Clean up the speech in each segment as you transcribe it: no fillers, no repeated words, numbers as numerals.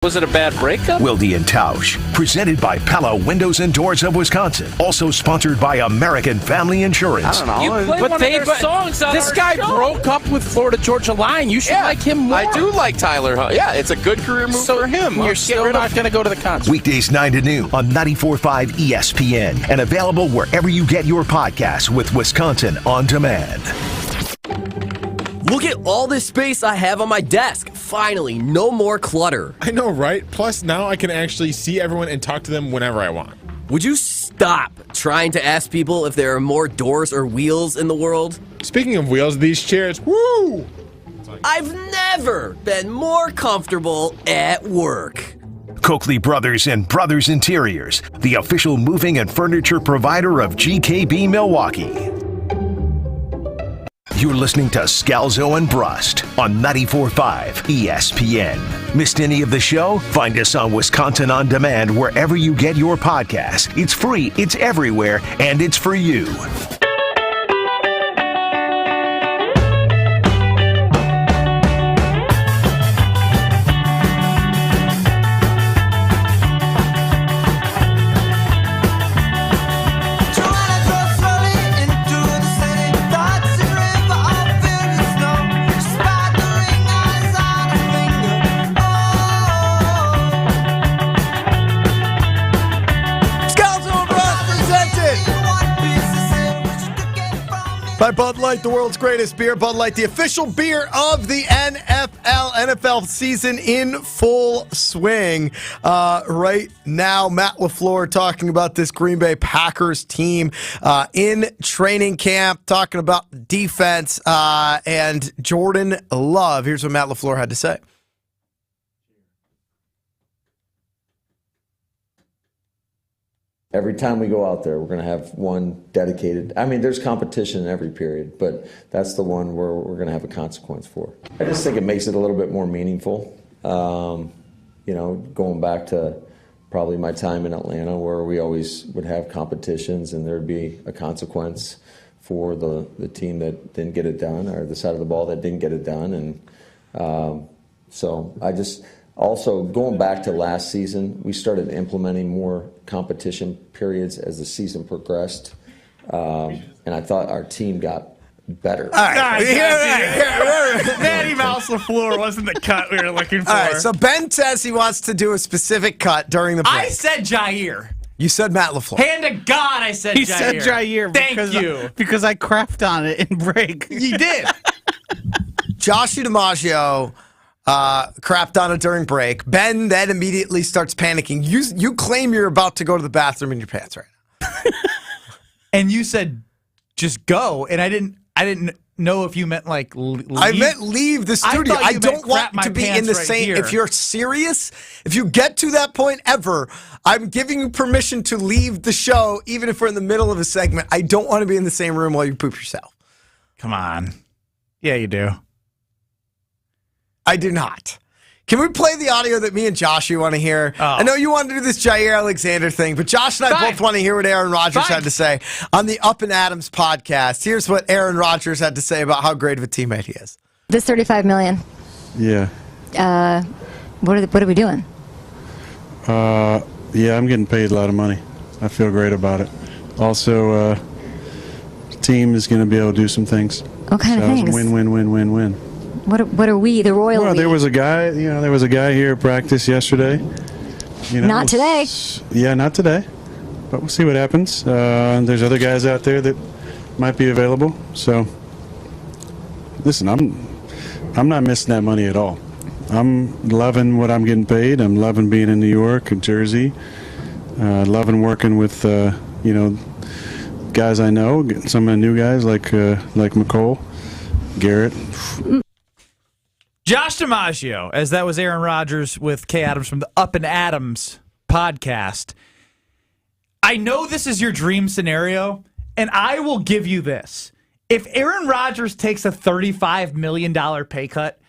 Was it a bad breakup? Wilde and Tausch, presented by Pella Windows and Doors of Wisconsin. Also sponsored by American Family Insurance. I don't know. You played one of their songs on this our guy show. broke up with Florida Georgia Line. You should like him more. I do like Tyler Hunt. Yeah, it's a good career move for him. You're still not going to go to the concert. Weekdays 9 to noon on 94.5 ESPN and available wherever you get your podcasts with Wisconsin On Demand. Look at all this space I have on my desk. Finally, no more clutter. I know, right? Plus, now I can actually see everyone and talk to them whenever I want. Would you stop trying to ask people if there are more doors or wheels in the world? Speaking of wheels, these chairs, woo! I've never been more comfortable at work. Coakley Brothers and Brothers Interiors, the official moving and furniture provider of GKB Milwaukee. You're listening to Scalzo and Brust on 94.5 ESPN. Missed any of the show? Find us on Wisconsin On Demand wherever you get your podcasts. It's free, it's everywhere, and it's for you. By Bud Light, the world's greatest beer. Bud Light, the official beer of the NFL. NFL season in full swing. Right now, Matt LaFleur talking about this Green Bay Packers team in training camp, talking about defense and Jordan Love. Here's what Matt LaFleur had to say. Every time we go out there, we're going to have one dedicated. I mean, there's competition in every period, but that's the one where we're going to have a consequence for. I just think it makes it a little bit more meaningful. Going back to probably my time in Atlanta where we always would have competitions and there'd be a consequence for the team that didn't get it done or the side of the ball that didn't get it done. And so I just... Also, going back to last season, we started implementing more competition periods as the season progressed, and I thought our team got better. All right. Matty Mouse LaFleur wasn't the cut we were looking for. All right, so Ben says he wants to do a specific cut during the break. I said Jair. You said Matt LaFleur. Hand to God, I said Jair. He said Jair. Thank you. Because I crapped on it in break. You did. Josh DiMaggio crapped on it during break. Ben then immediately starts panicking. You claim you're about to go to the bathroom in your pants right now. And you said, just go. And I didn't know if you meant like leave. I meant leave the studio. I don't want to be in the same. Here. If you're serious, if you get to that point ever, I'm giving you permission to leave the show, even if we're in the middle of a segment. I don't want to be in the same room while you poop yourself. Come on. Yeah, you do. I do not. Can we play the audio that me and Josh you want to hear? Oh. I know you wanted to do this Jair Alexander thing, but Josh and I both want to hear what Aaron Rodgers had to say on the Up and Adams podcast. Here's what Aaron Rodgers had to say about how great of a teammate he is. This $35 million. Yeah. What are we doing? Yeah, I'm getting paid a lot of money. I feel great about it. Also, the team is going to be able to do some things. What kind of things? Win. What are we, the royal? Well, there was a guy here at practice yesterday. Not today. Yeah, not today. But we'll see what happens. There's other guys out there that might be available. So, listen, I'm not missing that money at all. I'm loving what I'm getting paid. I'm loving being in New York and Jersey. Loving working with guys I know. Getting some of the new guys like McCole, Garrett. Josh DiMaggio, as that was Aaron Rodgers with Kay Adams from the Up and Adams podcast. I know this is your dream scenario, and I will give you this. If Aaron Rodgers takes a $35 million pay cut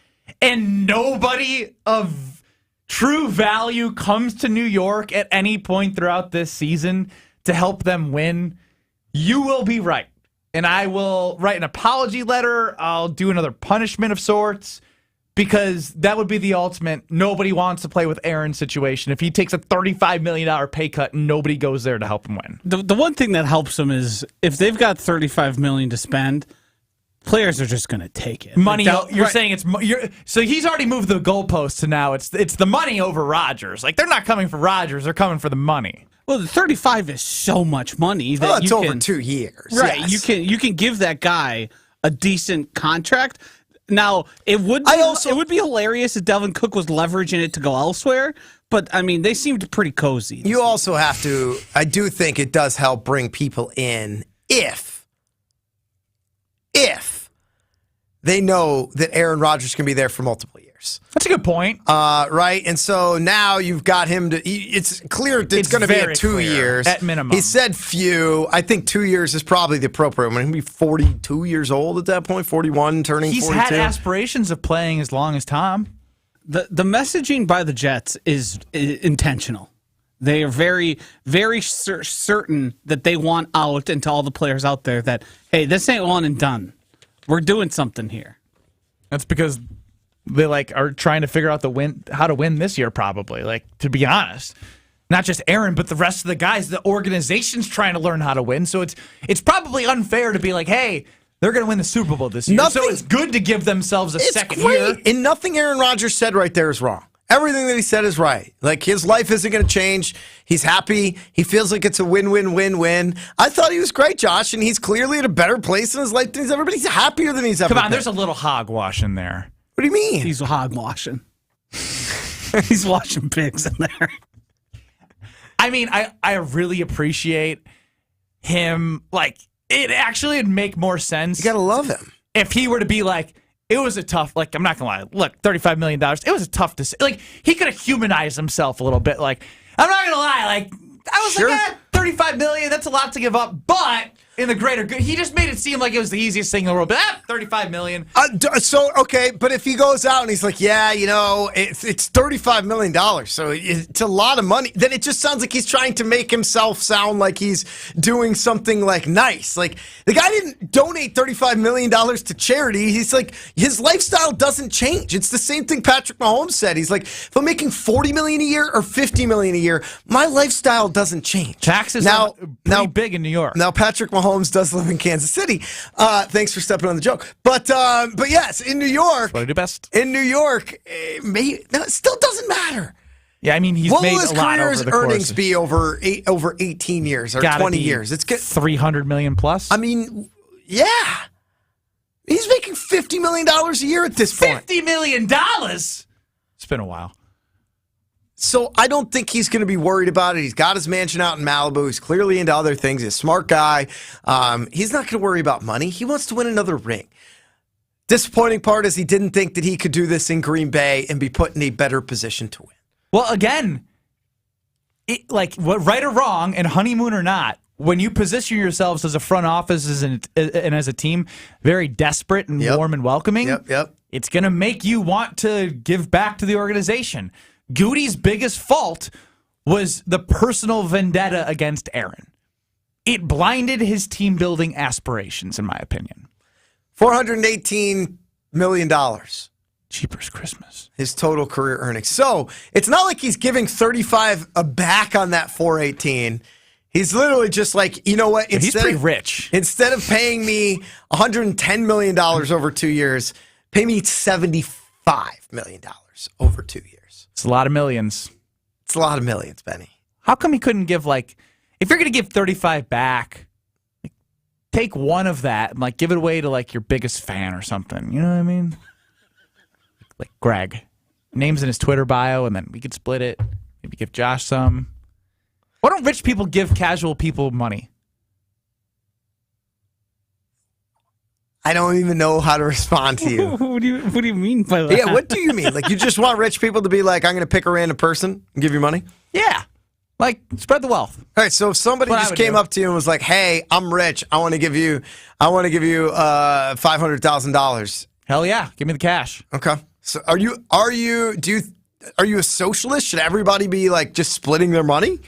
and nobody of true value comes to New York at any point throughout this season to help them win, you will be right. And I will write an apology letter. I'll do another punishment of sorts. because that would be the ultimate. Nobody wants to play with Aaron's situation. If he takes a $35 million pay cut and nobody goes there to help him win. The one thing that helps them is if they've got $35 million to spend, players are just going to take it. Money, you're saying it's so he's already moved the goalpost to now it's the money over Rodgers. Like, they're not coming for Rodgers, they're coming for the money. Well, the 35 is so much money that it's over 2 years. Right. Yes. You can give that guy a decent contract. Now, it would be hilarious if Delvin Cook was leveraging it to go elsewhere, but I mean, they seemed pretty cozy. You also have to, I do think it does help bring people in if they know that Aaron Rodgers can be there for multiple years. That's a good point. Right? And so now you've got him to, it's clear it's going to be at 2 years. At minimum. He said few. I think 2 years is probably the appropriate one. He'll be 42 years old at that point, 41, turning 42. He's had aspirations of playing as long as Tom. The messaging by the Jets is intentional. They are very, very certain that they want out, and to all the players out there that, hey, this ain't one and done. We're doing something here. That's because they are trying to figure out how to win this year, probably. To be honest, not just Aaron, but the rest of the guys. The organization's trying to learn how to win, so it's probably unfair to be like, hey, they're going to win the Super Bowl this year. So it's good to give themselves a second year. And nothing Aaron Rodgers said right there is wrong. Everything that he said is right. His life isn't going to change. He's happy. He feels like it's a win-win-win-win. I thought he was great, Josh, and he's clearly at a better place in his life than he's ever been. He's happier than he's ever been. Come on, there's a little hogwash in there. What do you mean? He's hogwashing. He's washing pigs in there. I mean, I really appreciate him. It actually would make more sense. You got to love him. If he were to be it was a tough, I'm not going to lie. Look, $35 million. It was a tough decision. He could have humanized himself a little bit. I'm not going to lie. I was sure. $35 million, that's a lot to give up. But in the greater good, he just made it seem like it was the easiest thing in the world. But $35 million. Okay, but if he goes out and he's like, yeah, it's $35 million, so it's a lot of money, then it just sounds like he's trying to make himself sound like he's doing something nice. The guy didn't donate $35 million to charity. He's his lifestyle doesn't change. It's the same thing Patrick Mahomes said. He's if I'm making $40 million a year or $50 million a year, my lifestyle doesn't change. Taxes are pretty big in New York. Now, Patrick Mahomes does live in Kansas City. Thanks for stepping on the joke. But yes, in New York. What I do best. In New York, it still doesn't matter. Yeah, I mean, he's what made will his a lot career's over the earnings course. be over 18 years or 20 years? It's good. $300 million plus. I mean, yeah. He's making $50 million a year at this point. $50 million? It's been a while. So I don't think he's going to be worried about it. He's got his mansion out in Malibu. He's clearly into other things. He's a smart guy. He's not going to worry about money. He wants to win another ring. Disappointing part is he didn't think that he could do this in Green Bay and be put in a better position to win. Well, again, right or wrong, and honeymoon or not, when you position yourselves as a front office and as a team, very desperate and warm and welcoming, it's going to make you want to give back to the organization. Goody's biggest fault was the personal vendetta against Aaron. It blinded his team-building aspirations, in my opinion. $418 million. Jeepers Christmas. His total career earnings. So it's not like he's giving 35 back on that 418. He's literally just you know what? He's pretty rich. Instead of paying me $110 million over 2 years, pay me $75 million over 2 years. It's a lot of millions. It's a lot of millions, Benny. How come he couldn't give if you're going to give 35 back, take one of that and give it away to your biggest fan or something. You know what I mean? Greg. Name's in his Twitter bio, and then we could split it. Maybe give Josh some. Why don't rich people give casual people money? I don't even know how to respond to you. What do you mean by that? Yeah, what do you mean? You just want rich people to be I'm going to pick a random person and give you money? Yeah. Spread the wealth. All right, so if somebody just came up to you and was like, "Hey, I'm rich. I want to give you $500,000." Hell yeah, give me the cash. Okay. So are you a socialist? Should everybody be just splitting their money?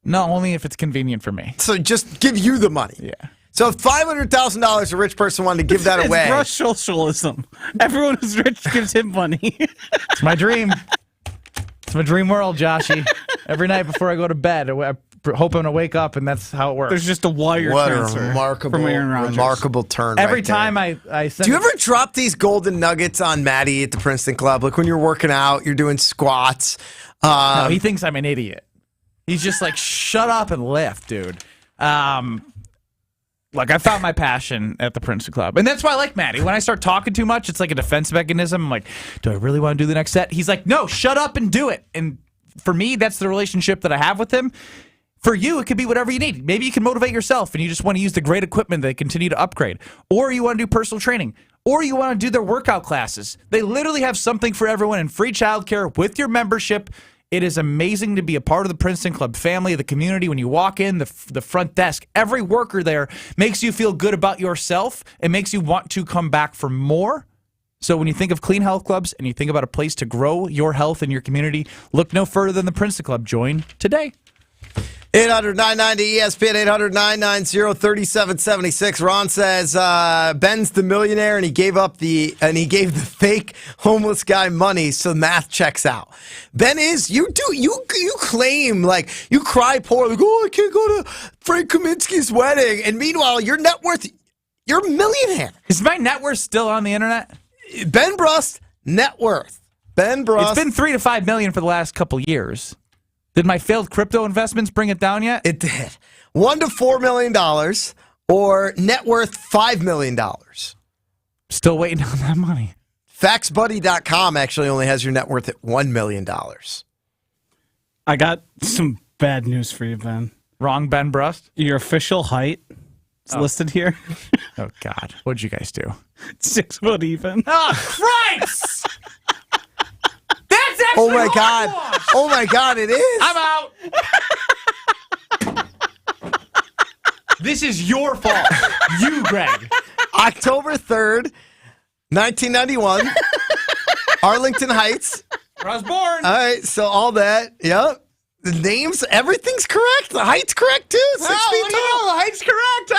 No, only if it's convenient for me. So just give you the money. Yeah. So if $500,000 a rich person wanted to give that away. It's Brust socialism. Everyone who's rich gives him money. It's my dream. It's my dream world, Joshy. Every night before I go to bed, I'm hoping to wake up, and that's how it works. There's just a wire transfer. What a remarkable turn. Every right time there. I send. Do you ever drop these golden nuggets on Maddie at the Princeton Club? Like when you're working out, you're doing squats. No, he thinks I'm an idiot. He's just like, shut up and lift, dude. Look, I found my passion at the Princeton Club. And that's why I like Maddie. When I start talking too much, it's like a defense mechanism. I'm like, do I really want to do the next set? He's like, no, shut up and do it. And for me, that's the relationship that I have with him. For you, it could be whatever you need. Maybe you can motivate yourself and you just want to use the great equipment that they continue to upgrade. Or you want to do personal training. Or you want to do their workout classes. They literally have something for everyone and free childcare with your membership. It is amazing to be a part of the Princeton Club family, the community. When you walk in, the front desk, every worker there makes you feel good about yourself. It makes you want to come back for more. So when you think of clean health clubs and you think about a place to grow your health in your community, look no further than the Princeton Club. Join today. 800-990-ESPN, 800-990-3776. Ron says Ben's the millionaire and he gave the fake homeless guy money, so math checks out. Ben is you claim like you cry poor, like, oh, I can't go to Frank Kaminsky's wedding, and meanwhile your net worth, you're a millionaire. Is my net worth still on the internet? Ben Brust net worth. Ben Brust. It's been $3 to $5 million for the last couple years. Did my failed crypto investments bring it down yet? It did. $1 to $4 million or net worth $5 million. Still waiting on that money. FaxBuddy.com actually only has your net worth at $1 million. I got some bad news for you, Ben. Wrong, Ben Brust? Your official height is listed here. Oh, God. What'd you guys do? 6 foot even. Oh, Christ! That's actually Oh, my God. Oh, my God, it is. I'm out. This is your fault. You, Greg. October 3rd, 1991. Arlington Heights. Where I was born. All right, so all that. Yep. The names, everything's correct. The height's correct, too. 6 feet tall. The height's correct.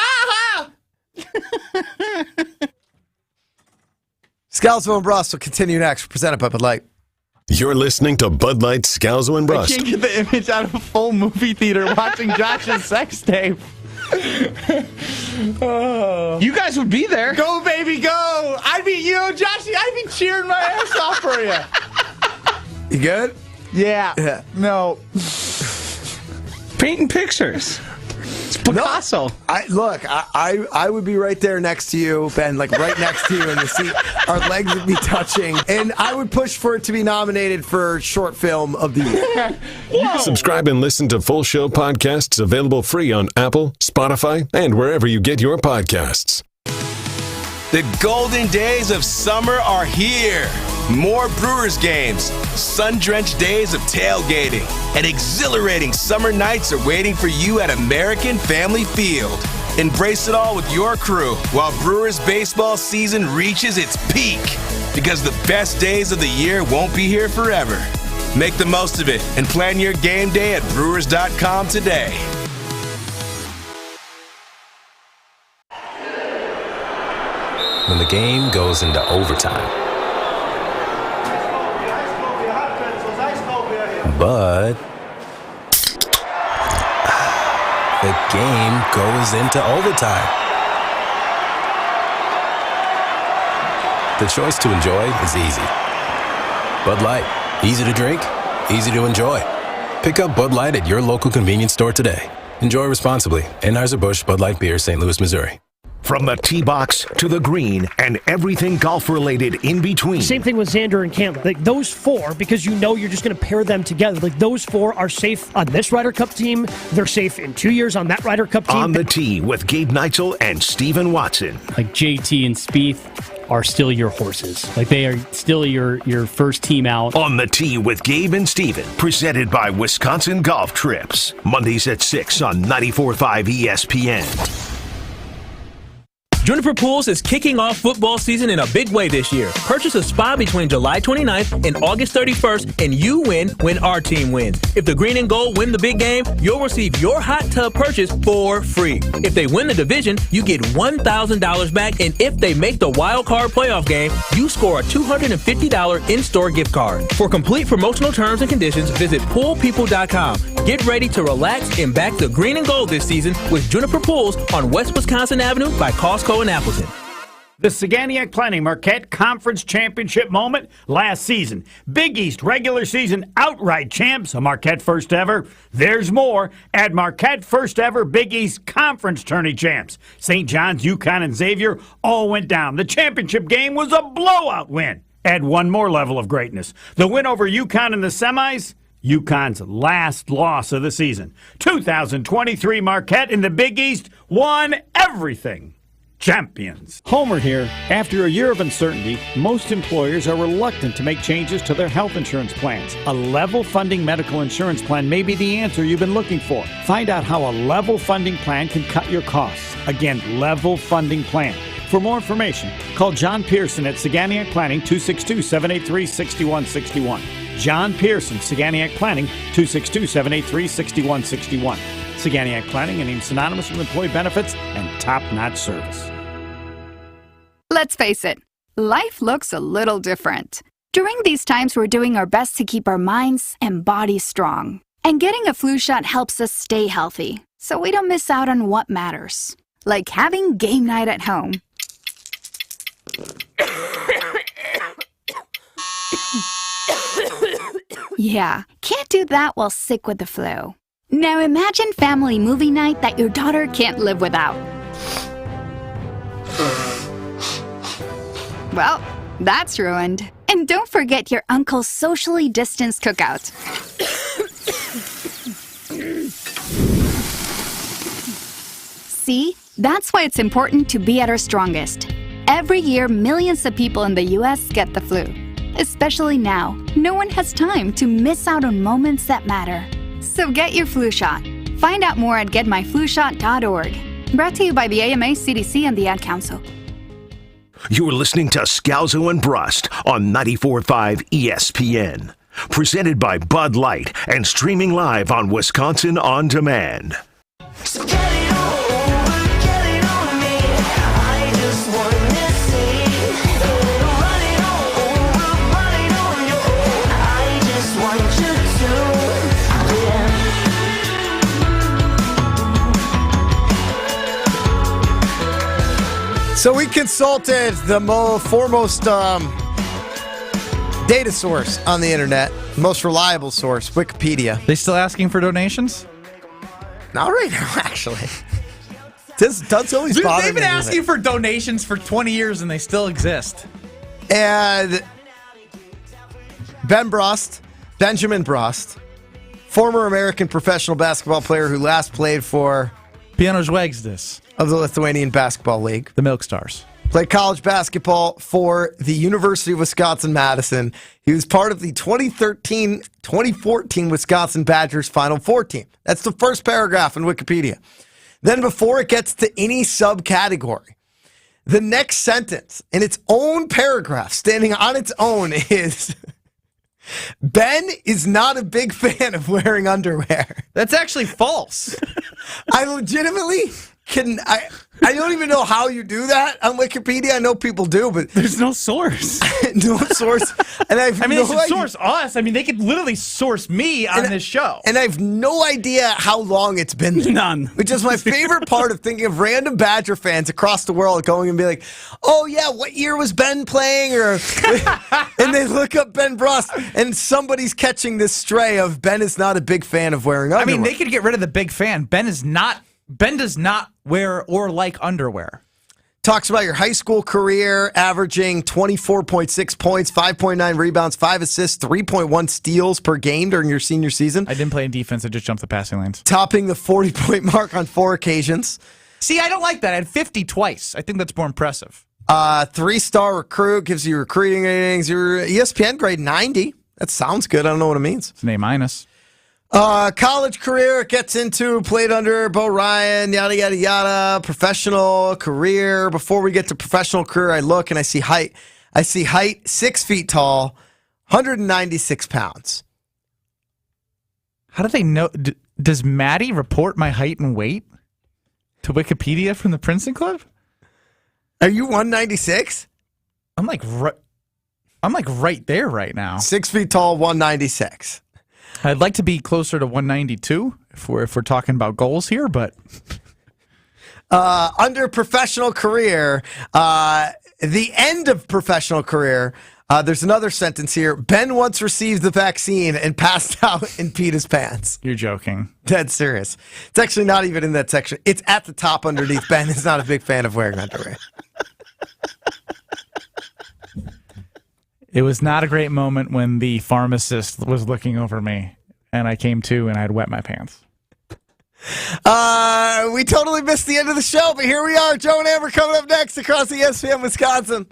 Scalzo and Brust will continue next. Presented by Bud Light. You're listening to Bud Light, Scalzo, and Brust. I can't get the image out of a full movie theater watching Josh's sex tape. You guys would be there. Go, baby, go. I'd be, Joshy, I'd be cheering my ass off for you. You good? Yeah. No. Painting pictures. It's Picasso. No, I would be right there next to you, Ben, like right next to you in the seat. Our legs would be touching. And I would push for it to be nominated for short film of the year. Subscribe and listen to full show podcasts available free on Apple, Spotify, and wherever you get your podcasts. The golden days of summer are here. More Brewers games, sun-drenched days of tailgating, and exhilarating summer nights are waiting for you at American Family Field. Embrace it all with your crew while Brewers baseball season reaches its peak, because the best days of the year won't be here forever. Make the most of it and plan your game day at Brewers.com today. When the game goes into overtime. But the game goes into overtime. The choice to enjoy is easy. Bud Light. Easy to drink, easy to enjoy. Pick up Bud Light at your local convenience store today. Enjoy responsibly. Anheuser-Busch Bud Light Beer, St. Louis, Missouri. From the tee box to the green and everything golf-related in between. Same thing with Xander and Cantlay. Like those four, because you know you're just going to pair them together. Like those four are safe on this Ryder Cup team. They're safe in 2 years on that Ryder Cup team. On the tee with Gabe Neitzel and Steven Watson. Like JT and Spieth are still your horses. Like they are still your first team out. On the tee with Gabe and Steven. Presented by Wisconsin Golf Trips. Mondays at 6 on 94.5 ESPN. Juniper Pools is kicking off football season in a big way this year. Purchase a spa between July 29th and August 31st, and you win when our team wins. If the green and gold win the big game, you'll receive your hot tub purchase for free. If they win the division, you get $1,000 back, and if they make the wild card playoff game, you score a $250 in-store gift card. For complete promotional terms and conditions, visit poolpeople.com. Get ready to relax and back the green and gold this season with Juniper Pools on West Wisconsin Avenue by Costco in Appleton. The Saganiac Planning Marquette Conference Championship moment last season. Big East regular season outright champs, a Marquette first ever. There's more at Marquette first ever Big East Conference tourney champs. St. John's, UConn, and Xavier all went down. The championship game was a blowout win. Add one more level of greatness. The win over UConn in the semis, UConn's last loss of the season. 2023 Marquette in the Big East won everything. Champions. Homer here. After a year of uncertainty, most employers are reluctant to make changes to their health insurance plans. A level funding medical insurance plan may be the answer you've been looking for. Find out how a level funding plan can cut your costs. Again, level funding plan. For more information, call John Pearson at Saganiac Planning, 262-783-6161. John Pearson, Saganiac Planning, 262-783-6161. Saganiac Planning and named synonymous with employee benefits and top-notch service. Let's face it, life looks a little different. During these times, we're doing our best to keep our minds and bodies strong. And getting a flu shot helps us stay healthy, so we don't miss out on what matters. Like having game night at home. Yeah, can't do that while sick with the flu. Now imagine family movie night that your daughter can't live without. Well, that's ruined. And don't forget your uncle's socially distanced cookout. See, that's why it's important to be at our strongest. Every year, millions of people in the U.S. get the flu. Especially now, no one has time to miss out on moments that matter. So get your flu shot. Find out more at getmyflushot.org. Brought to you by the AMA, CDC, and the Ad Council. You're listening to Scalzo and Brust on 94.5 ESPN. Presented by Bud Light and streaming live on Wisconsin On Demand. So we consulted the foremost data source on the internet, most reliable source, Wikipedia. They still asking for donations? Not right now, actually. Does always Dude, bother they've been me asking for donations for 20 years and they still exist. And Benjamin Brust, former American professional basketball player who last played for Piano Žvaigždės of the Lithuanian Basketball League. The Milk Stars. Played college basketball for the University of Wisconsin-Madison. He was part of the 2013-2014 Wisconsin Badgers Final Four team. That's the first paragraph in Wikipedia. Then before it gets to any subcategory, the next sentence in its own paragraph, standing on its own, is Ben is not a big fan of wearing underwear. That's actually false. I legitimately I don't even know how you do that on Wikipedia. I know people do, but there's no source. No source. And they should source us. I mean, they could literally source me on this show. And I have no idea how long it's been there. None. Which is my favorite part of thinking of random Badger fans across the world going and be like, oh yeah, what year was Ben playing? Or and they look up Ben Brust and somebody's catching this stray of Ben is not a big fan of wearing underwear. I mean, they could get rid of the big fan. Ben does not wear or like underwear. Talks about your high school career, averaging 24.6 points, 5.9 rebounds, 5 assists, 3.1 steals per game during your senior season. I didn't play in defense. I just jumped the passing lanes. Topping the 40-point mark on 4 occasions. See, I don't like that. I had 50 twice. I think that's more impressive. 3-star recruit, gives you recruiting ratings. Your ESPN grade 90. That sounds good. I don't know what it means. It's an A-. College career gets into, played under Bo Ryan, yada, yada, yada. Professional career. Before we get to professional career, I look and I see height. 6 feet tall, 196 pounds. How do they know? Does Maddie report my height and weight to Wikipedia from the Princeton Club? Are you 196? I'm like right there right now. 6 feet tall, 196. I'd like to be closer to 192 if we're talking about goals here, but under professional career, the end of professional career. There's another sentence here. Ben once received the vaccine and passed out and peed his pants. You're joking. Dead serious. It's actually not even in that section. It's at the top underneath. Ben is not a big fan of wearing underwear. It was not a great moment when the pharmacist was looking over me and I came to and I had wet my pants. We totally missed the end of the show, but here we are. Joe and Amber coming up next across ESPN Wisconsin.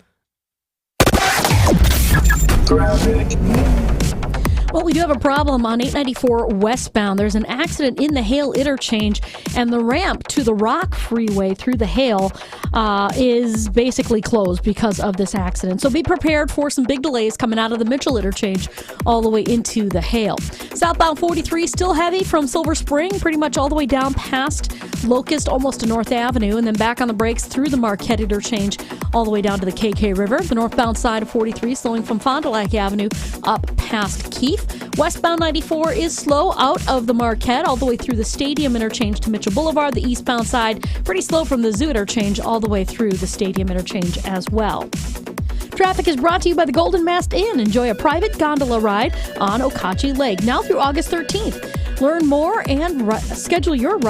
Well, we do have a problem on 894 westbound. There's an accident in the Hale interchange, and the ramp to the Rock Freeway through the Hale is basically closed because of this accident. So be prepared for some big delays coming out of the Mitchell interchange all the way into the Hale. Southbound 43 still heavy from Silver Spring, pretty much all the way down past Locust, almost to North Avenue, and then back on the brakes through the Marquette interchange all the way down to the KK River. The northbound side of 43 slowing from Fond du Lac Avenue up past Keefe. Westbound 94 is slow out of the Marquette all the way through the Stadium interchange to Mitchell Boulevard. The eastbound side pretty slow from the Zoo interchange all the way through the Stadium interchange as well. Traffic is brought to you by the Golden Mast Inn. Enjoy a private gondola ride on Okachi Lake now through August 13th. Learn more and schedule your ride